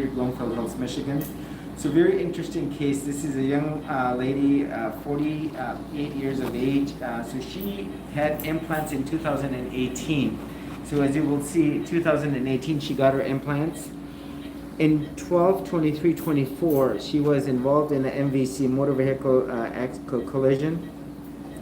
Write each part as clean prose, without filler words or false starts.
Bloomfield Hills, Michigan. So very interesting case. This is a young lady, 48 years of age. So she had implants in 2018. So as you will see, 2018 she got her implants. In 12/23/24, she was involved in an MVC, motor vehicle collision,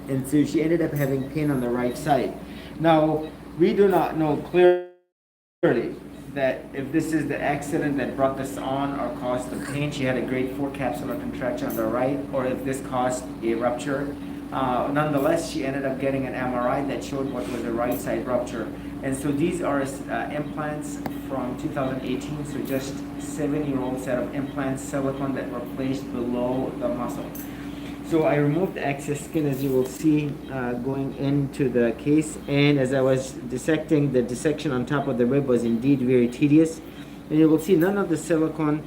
and so she ended up having pain on the right side. Now, we do not know clearly that if this is the accident that brought this on or caused the pain. She had a grade 4 capsular contracture on the right, or if this caused a rupture. Nonetheless, she ended up getting an MRI that showed what was a right side rupture. And so these are implants from 2018, so just 7-year-old set of implants, silicone, that were placed below the muscle. So I removed the excess skin, as you will see, going into the case. And as I was dissecting, the dissection on top of the rib was indeed very tedious. And you will see none of the silicone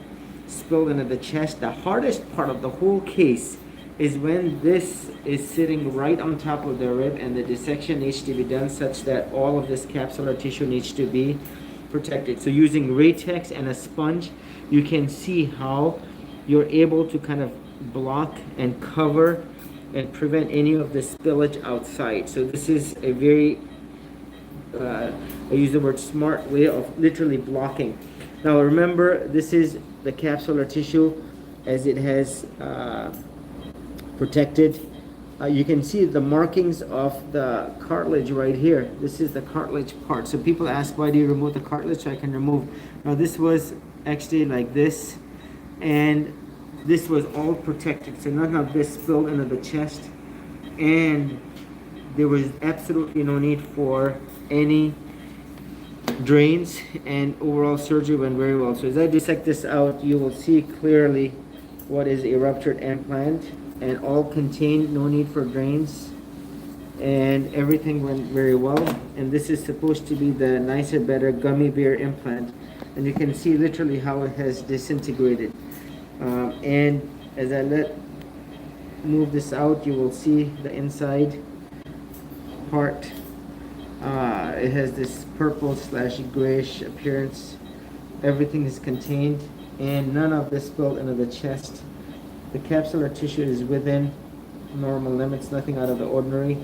spilled into the chest. The hardest part of the whole case is when this is sitting right on top of the rib and the dissection needs to be done such that all of this capsular tissue needs to be protected. So using Raytex and a sponge, you can see how you're able to kind of block and cover and prevent any of the spillage outside. So this is a very, I use the word smart way of literally blocking. Now remember, this is the capsular tissue as it has protected. You can see the markings of the cartilage right here. This is the cartilage part. So people ask, why do you remove the cartilage? So I can remove. Now this was actually like this, and this was all protected, so none of this spilled into the chest, and there was absolutely no need for any drains, and overall surgery went very well. So as I dissect this out, you will see clearly what is a ruptured implant, and all contained, no need for drains, and everything went very well. And this is supposed to be the nicer, better gummy bear implant, and you can see literally how it has disintegrated. And as I move this out, you will see the inside part. It has this purple / grayish appearance. Everything is contained, and none of this spilled into the chest. The capsular tissue is within normal limits, nothing out of the ordinary,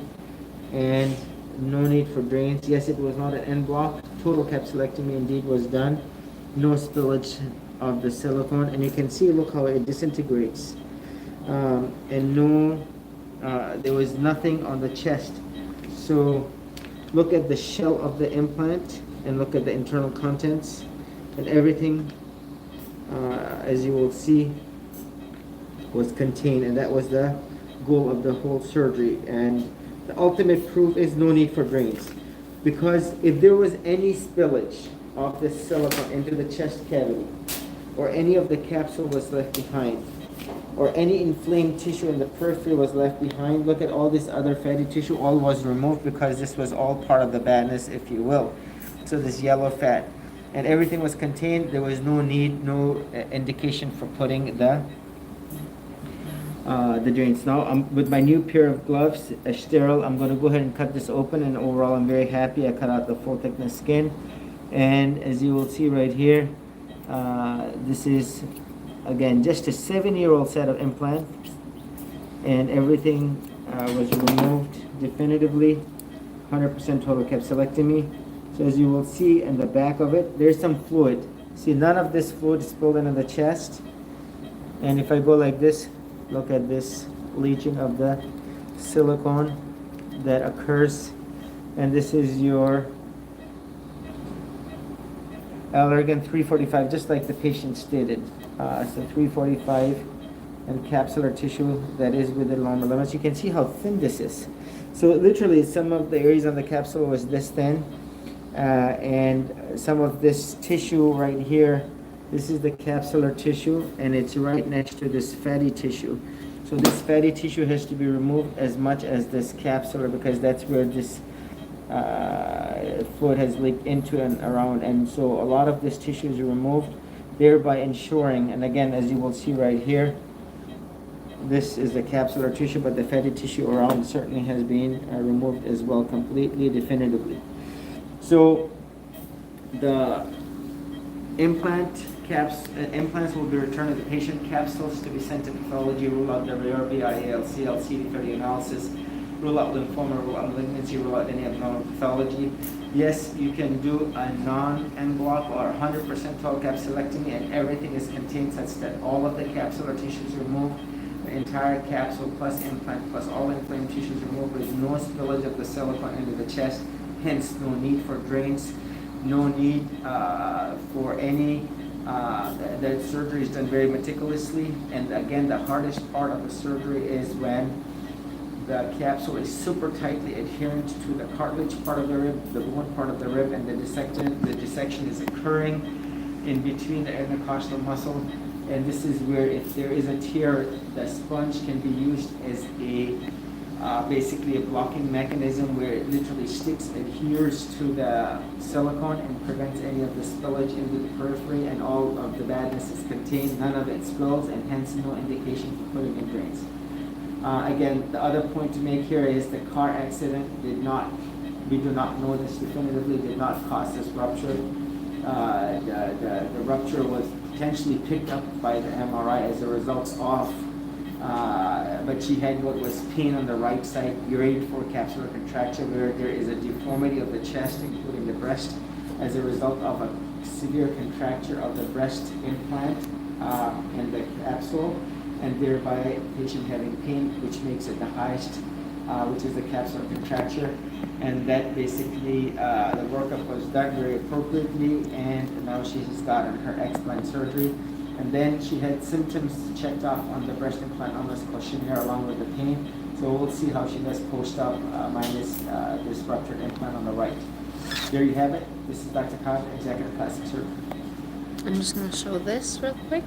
and no need for drains. Yes, it was not an end block. Total capsulectomy indeed was done. No spillage of the silicone, and you can see, look how it disintegrates, and no, there was nothing on the chest. So look at the shell of the implant and look at the internal contents, and everything, as you will see, was contained, and that was the goal of the whole surgery. And the ultimate proof is no need for drains, because if there was any spillage of the silicone into the chest cavity, or any of the capsule was left behind, or any inflamed tissue in the periphery was left behind, look at all this other fatty tissue, all was removed, because this was all part of the badness, if you will. So this yellow fat, and everything was contained. There was no need, no indication for putting the drains. Now with my new pair of gloves, sterile, I'm going to go ahead and cut this open, and overall I'm very happy. I cut out the full thickness skin, and as you will see right here, this is again just a 7-year-old set of implants, and everything was removed definitively. 100% total capsulectomy. So as you will see in the back of it, there's some fluid. See, none of this fluid spilled into the chest. And if I go like this, look at this leaching of the silicone that occurs, and this is your Allergan 345, just like the patient stated. So 345, and capsular tissue that is within normal limits. You can see how thin this is. So literally some of the areas on the capsule was this thin, and some of this tissue right here, this is the capsular tissue, and it's right next to this fatty tissue. So this fatty tissue has to be removed as much as this capsular, because that's where this fluid has leaked into and around, and so a lot of this tissue is removed, thereby ensuring, and again, as you will see right here, this is the capsular tissue, but the fatty tissue around certainly has been removed as well, completely, definitively. So the implant Implants will be returned to the patient. Capsules to be sent to pathology. Rule out the rare BIAL, CL, CD30 analysis. Rule out lymphoma, rule out malignancy, rule out any abnormal pathology. Yes, you can do a non-en bloc or 100% total capsulectomy, and everything is contained such that all of the capsular tissues removed, the entire capsule plus implant plus all inflamed tissues removed with no spillage of the silicone into the chest. Hence, no need for drains, no need for any. The surgery is done very meticulously, and again, the hardest part of the surgery is when the capsule is super tightly adherent to the cartilage part of the rib, the bone part of the rib, and the dissection is occurring in between the intercostal muscle. And this is where, if there is a tear, the sponge can be used as a basically a blocking mechanism where it literally sticks, adheres to the silicone and prevents any of the spillage into the periphery, and all of the badness is contained, none of it spills, and hence no indication for putting in drains. Again, the other point to make here is the car accident did not, we do not know this definitively, did not cause this rupture. The rupture was potentially picked up by the MRI as a result of, but she had what was pain on the right side, grade 4 capsular contracture, where there is a deformity of the chest, including the breast, as a result of a severe contracture of the breast implant and the capsule, and thereby patient having pain, which makes it the highest, which is the capsular contracture. And that basically, the workup was done very appropriately, and now she has gotten her explant surgery. And then she had symptoms checked off on the breast implant illness called Shaher, along with the pain. So we'll see how she does post-op minus this ruptured implant on the right. There you have it. This is Dr. Khan, Executive Plastic Surgeon. I'm just going to show this real quick.